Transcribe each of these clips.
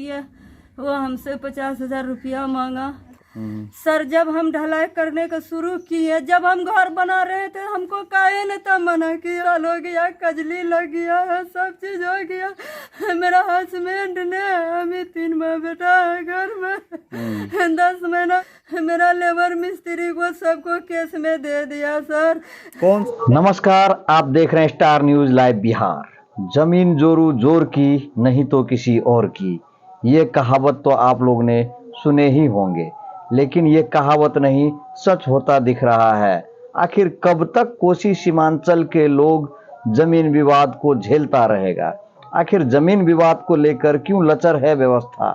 किए, वो हमसे 50,000 रुपया मांगा। सर जब हम ढलाई करने का शुरू किए, जब हम घर बना रहे थे, हमको काहे ने तब मना किया, हो गया कजली लग गया है, सब चीज हो गया। मेरा हस्बैंड ने, हमें 3 माँ बेटा है घर में, 10 महीना मेरा लेबर मिस्त्री को सबको केस में दे दिया सर। कौन? नमस्कार, आप देख रहे हैं स्टार न्यूज लाइव बिहार। जमीन जोरू जोर की नहीं तो किसी और की, ये कहावत तो आप लोग ने सुने ही होंगे, लेकिन ये कहावत नहीं सच होता दिख रहा है। आखिर कब तक कोसी सीमांचल के लोग जमीन विवाद को झेलता रहेगा? आखिर जमीन विवाद को लेकर क्यों लचर है व्यवस्था?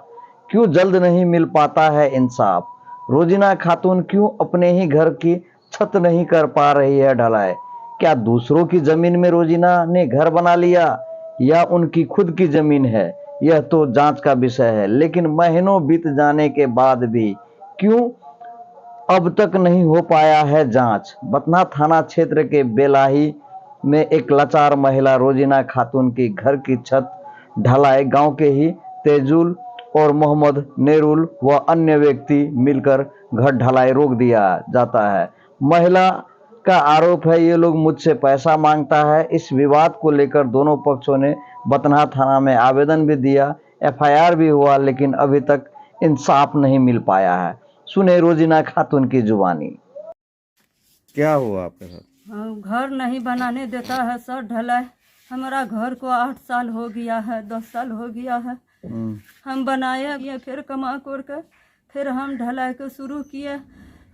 क्यों जल्द नहीं मिल पाता है इंसाफ? रोजीना खातून क्यों अपने ही घर की छत नहीं कर पा रही है ढलाई? क्या दूसरों की जमीन में रोजीना ने घर बना लिया या उनकी खुद की जमीन है? यह तो जांच का विषय है, लेकिन महीनों बीत जाने के बाद भी क्यों अब तक नहीं हो पाया है जांच? बतना थाना क्षेत्र के बेलाही में एक लाचार महिला रोजीना खातून की घर की छत ढलाई गांव के ही तेजुल और मोहम्मद नेरुल व अन्य व्यक्ति मिलकर घर ढलाई रोक दिया जाता है। महिला का आरोप है ये लोग मुझसे पैसा मांगता है। इस विवाद को लेकर दोनों पक्षों ने बतना थाना में आवेदन भी दिया, एफआईआर भी हुआ, लेकिन अभी तक इंसाफ नहीं मिल पाया है। सुने रोजीना खातून की जुबानी। क्या हुआ आपके साथ? घर नहीं बनाने देता है सर ढलाई। हमारा घर को 8 साल हो गया है, 10 साल हो गया है। हम बनाए, ये फिर कमा कर फिर हम ढलाई को शुरू किए।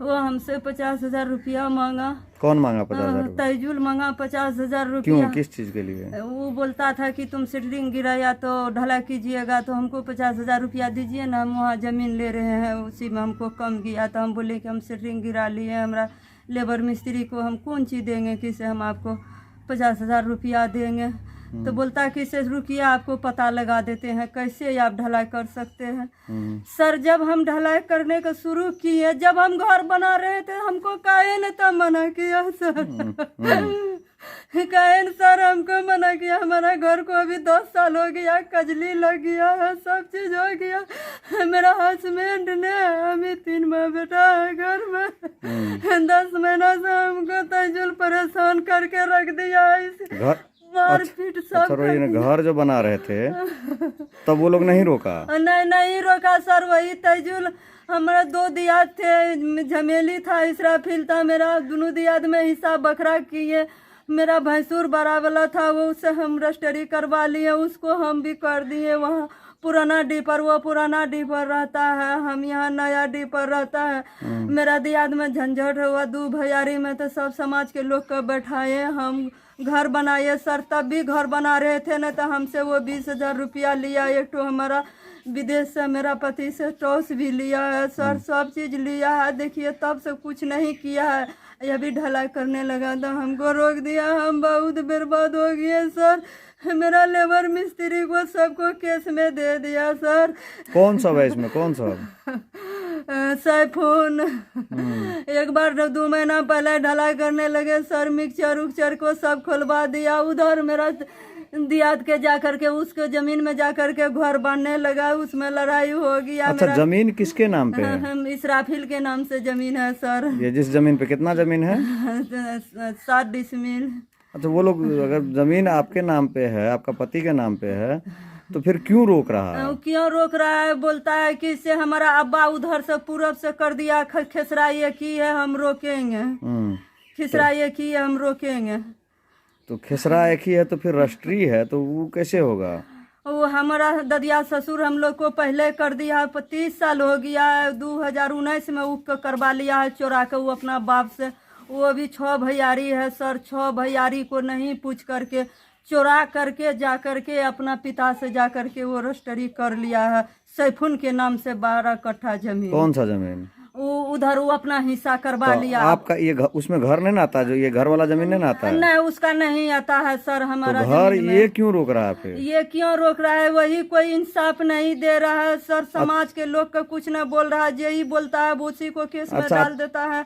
वो हमसे 50,000 रुपया मांगा। कौन मांगा 50,000? तैजुल मांगा 50,000 रुपया। क्यों, किस चीज के लिए? वो बोलता था कि तुम सेटरिंग गिराया तो ढलाई कीजिएगा, तो हमको 50,000 रुपया दीजिए ना, हम वहाँ ज़मीन ले रहे हैं, उसी में हमको कम गया। तो हम बोले कि हम सेटरिंग गिरा लिए, हमारा लेबर मिस्त्री को हम कौन चीज़ देंगे, किसे हम आपको 50,000 रुपया देंगे? तो बोलता है कि से रुकिए, आपको पता लगा देते हैं कैसे आप ढलाई कर सकते हैं। सर जब हम ढलाई करने का शुरू किए, जब हम घर बना रहे थे, हमको काहे ने तब मना किया सर? काहे ने सर हमको मना किया? हमारा घर को अभी 10 साल हो गया, कजली लग गया है, सब चीज हो गया। मेरा हस्बैंड ने, हमें 3 माँ बेटा है घर में, 10 महीना से हमको तजुल परेशान करके रख दिया है। मारपीट सब। घर जो बना रहे थे तब वो लोग नहीं रोका? नहीं रोका सर। वही तजुल, हमारा 2 दियाद थे, झमेली था, इसराफिल था। मेरा दोनों दियाद में हिस्सा बखरा किए। मेरा भैंसुर बड़ा वाला था, वो उससे हम रजिस्ट्री करवा लिए, उसको हम भी कर दिए। वहाँ पुराना डीपर, वो पुराना डीपर रहता है, हम यहाँ नया डीपर रहता है। मेरा दियाद में झंझट हुआ 2 भैयारी में, तो सब समाज के लोग को बैठाए, हम घर बनाए सर। तब भी घर बना रहे थे न, तो हमसे वो 20,000 रुपया लिया। एक तो हमारा विदेश से मेरा पति से टॉस भी लिया है सर, सब चीज़ लिया है। देखिए तब से कुछ नहीं किया है, ये भी ढलाई करने लगा तो हमको रोक दिया। हम बहुत बर्बाद हो गए सर। मेरा लेबर मिस्त्री को सबको केस में दे दिया सर। कौन सा है इसमें, कौन सा? सैफोन। एक बार 2 महीना पहले ढलाई करने लगे सर, मिक्सचर उक्चर को सब खुलवा दिया। उधर मेरा दियाद के जाकर के उसके जमीन में जाकर के घर बनने लगा, उसमें लड़ाई हो गया। अच्छा, जमीन किसके नाम पे है? हम इसराफिल के नाम से जमीन है सर। ये जिस जमीन पे कितना जमीन है? 7 डिसमिल। अच्छा, वो लोग अगर जमीन आपके नाम पे है, आपका पति के नाम पे है, तो फिर क्यों रोक रहा है? क्यों रोक रहा है? बोलता है कि इससे हमारा अब्बा उधर से पूरब से कर दिया, खेसरा ये की है, हम रोकेंगे। खेसरा ये की है, हम रोकेंगे। तो खेसरा एक ही है तो फिर राष्ट्रीय है, तो वो कैसे होगा? वो हमारा ददिया ससुर हम लोग को पहले कर दिया है, 30 साल हो गया है। 2019 में उसको करवा लिया है चोरा के, वो अपना बाप से। वो अभी 6 भैयारी है सर, 6 भैयारी को नहीं पूछ करके चोरा करके जा करके अपना पिता से जा करके वो रजिस्ट्री कर लिया है सैफुन के नाम से 12 कट्ठा जमीन। कौन सा जमीन? वो उधर वो अपना हिस्सा करवा लिया। आपका ये उसमें घर नहीं आता, जो ये घर वाला जमीन नहीं आता है? नहीं, उसका नहीं आता है सर हमारा तो घर जमीन में। ये क्यों रोक रहा है फिर? ये क्यों रोक रहा है? वही कोई इंसाफ नहीं दे रहा है सर। समाज के लोग का कुछ न बोल रहा है, यही बोलता है उसी को केस में डाल देता है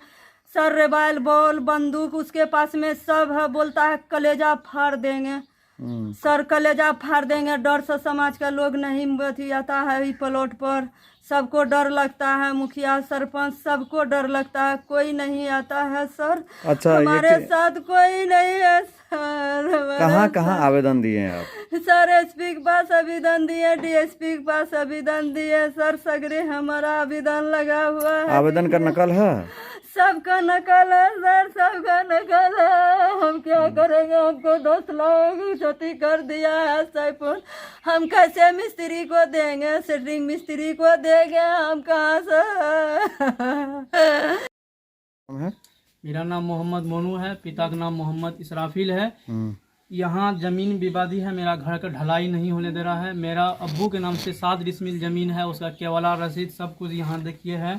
सर। रिवाइल बॉल बंदूक उसके पास में सब है, बोलता है कलेजा फाड़ देंगे। सर कलेजा फाड़ देंगे, डर से समाज का लोग नहीं अथी आता है। ई प्लॉट पर सबको डर लगता है, मुखिया सरपंच सबको डर लगता है, कोई नहीं आता है सर। अच्छा, हमारे साथ कोई नहीं है सर। कहाँ कहाँ आवेदन दिए हैं आप? सर एसपी के पास आवेदन दिए, डीएसपी के पास आवेदन दिए सर, सगरे हमारा आवेदन लगा हुआ है। आवेदन का नकल है? सबका नकल है सर, सबका नकल है। हम क्या करेंगे, हमको 10 लाख क्षति कर दिया है सैफुल। हम कैसे मिस्त्री को देंगे, सेटिंग मिस्त्री को देंगे, हम कहाँ से। मेरा नाम मोहम्मद मोनू है, पिता का नाम मोहम्मद इसराफिल है। यहाँ जमीन विवादी है, मेरा घर का ढलाई नहीं होने दे रहा है। मेरा अब्बू के नाम से 7 डिसमिल जमीन है, उसका केवला रसीद सब कुछ यहाँ देखिए है,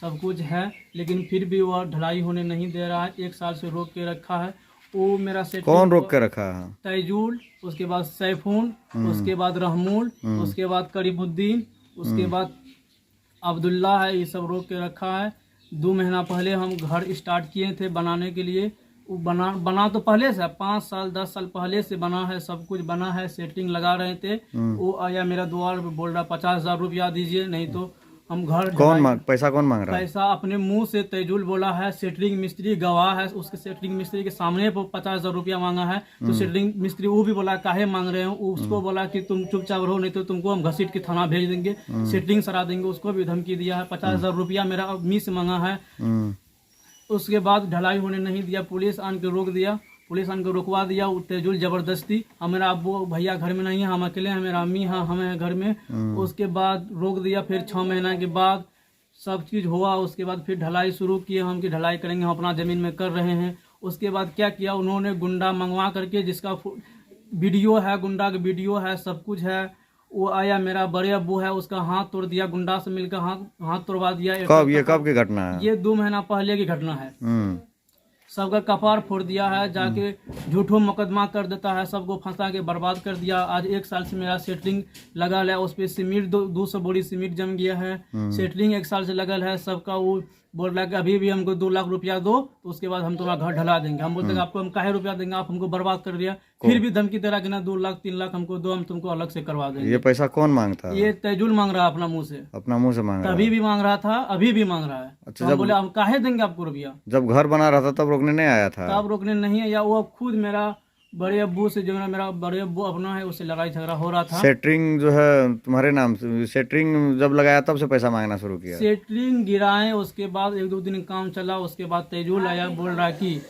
सब कुछ है, लेकिन फिर भी वह ढलाई होने नहीं दे रहा है। 1 साल से रोक के रखा है। वो मेरा सेट कौन रोक के रखा है? तैजूल, उसके बाद सैफून, उसके बाद रहमूल, उसके बाद करीमुद्दीन, उसके बाद अब्दुल्ला है, ये सब रोक के रखा है। 2 महीना पहले हम घर स्टार्ट किए थे बनाने के लिए। वो बना तो पहले से 5 साल 10 साल पहले से बना है, सब कुछ बना है, सेटिंग लगा रहे थे। वो आया मेरा द्वार पे, बोल रहा 50,000 रुपया दीजिए, नहीं तो हम घर पैसा कौन मांग रहा है? पैसा अपने मुंह से तैजुल बोला है। सेटरिंग मिस्त्री गवाह है, उसके सेटरिंग मिस्त्री के सामने 50,000 रुपया मांगा है। तो सेटरिंग मिस्त्री वो भी बोला काहे मांग रहे हो, उसको बोला कि तुम चुपचाप रहो, नहीं तो तुमको हम घसीट के थाना भेज देंगे, सेटरिंग सरा देंगे। उसको भी धमकी दिया है। 50,000 रुपया मेरा मिस मांगा है। उसके बाद ढलाई होने नहीं दिया, पुलिस आन के रोक दिया, पुलिस आन के रोकवा दिया। तेजुल जबरदस्ती। अब मेरा अब्बू भैया घर में नहीं है, हम अकेले हैं, मेरा अम्मी है, हम हैं घर में। उसके बाद रोक दिया। फिर 6 महीना के बाद सब चीज़ हुआ। उसके बाद फिर ढलाई शुरू किए हम कि ढलाई करेंगे, हम अपना ज़मीन में कर रहे हैं। उसके बाद क्या किया उन्होंने, गुंडा मंगवा करके, जिसका वीडियो है, गुंडा का वीडियो है, सब कुछ है। वो आया, मेरा बड़े अब्बू है, उसका हाथ तोड़ दिया, गुंडा से मिलकर हाथ तोड़वा दिया। कब की घटना है? ये 2 महीना पहले की घटना है। सबका कपार फोड़ दिया है, जाके झूठो मुकदमा कर देता है, सबको फंसा के बर्बाद कर दिया। आज 1 साल से मेरा सेटलिंग लगल है, उस पर सीमेंट 200 बोरी सीमेंट जम गया है। सेटलिंग 1 साल से लगल है। सबका वो बोल रहा है कि अभी भी हमको 2 लाख रुपया दो, तो उसके बाद हम तुम्हारा घर ढला देंगे। हम बोलते हैं आपको हम काहे रुपया देंगे, आप हमको बर्बाद कर दिया। फिर भी धमकी दे रहा कि ना 2 लाख 3 लाख हमको दो, हम तुमको अलग से करवा देंगे। ये पैसा कौन मांगता है? ये तैजुल मांग रहा है अपना मुंह से। अपना मुंह से मांग रहा है? तभी भी मांग रहा था, अभी भी मांग रहा है। अच्छा, तो हम बोले हम काहे देंगे आपको रुपया। जब घर बना रहा था तब रोकने नहीं आया था? तब रोकने नहीं है, या वो खुद मेरा बड़े अब्बू से, जो मेरा बड़े अब्बू अपना है, उससे लड़ाई झगड़ा हो रहा था। सेटरिंग जो है तुम्हारे नाम से, सेटरिंग जब लगाया तब से पैसा मांगना शुरू किया? सेटरिंग गिराए, उसके बाद 1-2 दिन काम चला। उसके बाद तेजुल आया, बोल रहा कि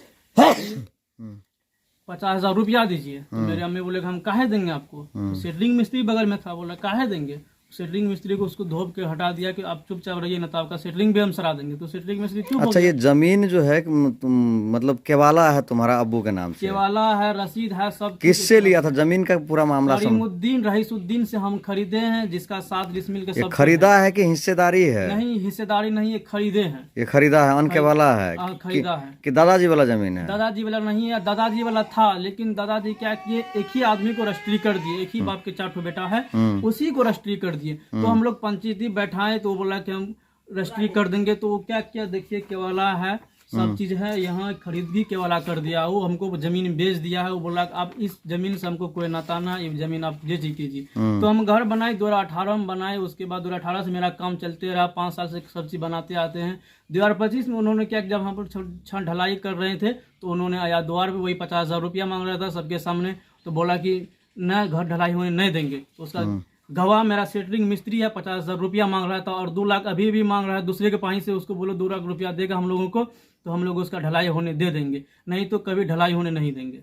50,000 रुपया दीजिए। तो मेरे अम्मी बोले हम काहे देंगे आपको। तो सेटरिंग मिस्त्री बगल में था, बोला काहे देंगे। सेटरिंग मिस्त्री को उसको धोप के हटा दिया कि आप चुपचाप रहिए, ना तो आपका सेटरिंग भी हम सरा देंगे। तो सेटरिंग मिस्त्री चुप हो अच्छा, गया। ये जमीन जो है मतलब केवाला है तुम्हारा अब्बू के नाम से? केवाला है, रसीद है, सब। किससे लिया था जमीन का पूरा मामला? करीमुद्दीन रईसुद्दीन से हम खरीदे हैं, जिसका 7 डिसमिल के सब खरीदा है कि हिस्सेदारी है? नहीं, हिस्सेदारी नहीं, ये खरीदे हैं। ये खरीदा है, अन केवाला है? खरीदा है। कि दादाजी वाला जमीन है? दादाजी वाला नहीं है, दादाजी वाला था, लेकिन दादाजी क्या किए, एक ही आदमी को रजिस्ट्री कर दिए। एक ही बाप के 4 बेटा है, उसी को रजिस्ट्री कर दिए। तो हम लोग पंचायती बैठाए, तो वो बोला कि हम रजिस्ट्री कर देंगे। तो वो क्या किया, देखिए केवाला है, सब चीज है, यहाँ खरीद भी केवाला कर दिया। वो हमको जमीन बेच दिया है। वो बोला आप इस जमीन से हमको कोई नाता ना, ये जमीन आप जी कीजिए। तो हम घर बनाए, 2018 में बनाए। उसके बाद 2018 से मेरा काम चलते रहा, 5 साल से सब चीज बनाते आते हैं। 2025 में उन्होंने क्या, जब हम छत ढलाई कर रहे थे, तो उन्होंने आया द्वार पे, वही 50,000 रुपया मांग रहा था सबके सामने। तो बोला कि न घर ढलाई होने नहीं देंगे। तो उसका गवाह मेरा सेटरिंग मिस्त्री है, 50,000 रुपया मांग रहा था, और 2 लाख अभी भी मांग रहा है। दूसरे के पानी से उसको बोलो 2 लाख रुपया देगा हम लोगों को, तो हम लोग उसका ढलाई होने दे देंगे, नहीं तो कभी ढलाई होने नहीं देंगे।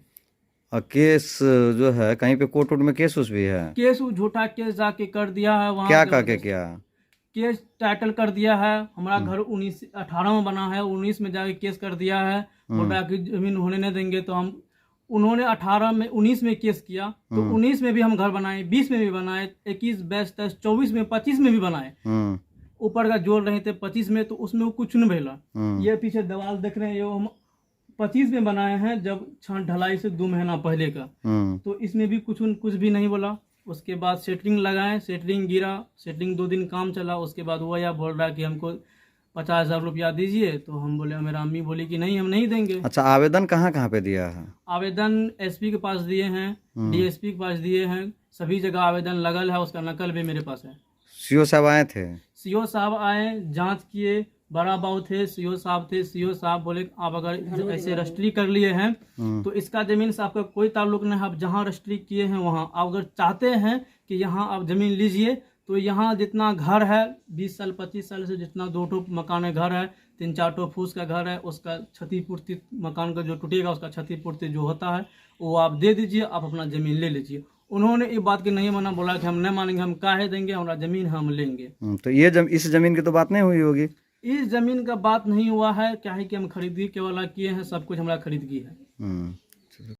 केस जो है कहीं पे कोर्ट में केस उस भी है? केस झूठा केस जाके कर दिया है वहाँ। क्या कह के क्या केस टाइटल कर दिया है। हमारा घर 18 में बना है, 19 में जाके केस कर दिया है, बोल रहा है कि जमीन होने नहीं देंगे। तो हम, उन्होंने 19 में केस किया, तो 19 में भी हम घर बनाए, 20 में भी बनाए, 21, 22, 23, 24 में, 25 में भी बनाए। ऊपर का जोड़ रहे थे 25 में, तो उसमें वो कुछ नहीं भेला। ये पीछे दीवार देख रहे हैं, ये हम 25 में बनाए हैं, जब छत ढलाई से 2 महीना पहले का। तो इसमें भी कुछ भी नहीं बोला। उसके बाद सेटरिंग लगाए, सेटरिंग गिरा, सेटरिंग 2 दिन काम चला। उसके बाद वो आया, बोल रहा है कि हमको 50,000 रुपया दीजिए। तो हम बोले, मेरा अम्मी बोली कि नहीं, हम नहीं देंगे। अच्छा, आवेदन कहाँ कहाँ पे दिया है? आवेदन एसपी के पास दिए हैं, डीएसपी के पास दिए हैं, सभी जगह आवेदन लगल है, उसका नकल भी मेरे पास है। सीओ साहब आए थे? सीओ साहब आए, जांच किए, बड़ा बाबू थे, सीओ साहब थे। सीओ साहब बोले आप अगर ऐसे रजिस्ट्री कर लिए हैं तो इसका जमीन से आपका कोई ताल्लुक नहीं है। आप जहाँ रजिस्ट्री किए हैं वहाँ आप अगर चाहते हैं कि यहाँ आप जमीन लीजिए तो यहाँ जितना घर है 20 साल 25 साल से जितना 2 ठो मकान है, घर है, 3-4 ठो फूस का घर है, उसका क्षतिपूर्ति, मकान का जो टूटेगा उसका क्षतिपूर्ति जो होता है वो आप दे दीजिए, आप अपना जमीन ले लीजिए। उन्होंने ये बात की नहीं माना, बोला कि हम नहीं मानेंगे, हम काहे देंगे, हमारा जमीन हम लेंगे। तो ये इस जमीन की तो बात नहीं हुई होगी? इस जमीन का बात नहीं हुआ है, क्या है कि हम खरीदी के वाला किए हैं, सब कुछ हमारा खरीदगी है।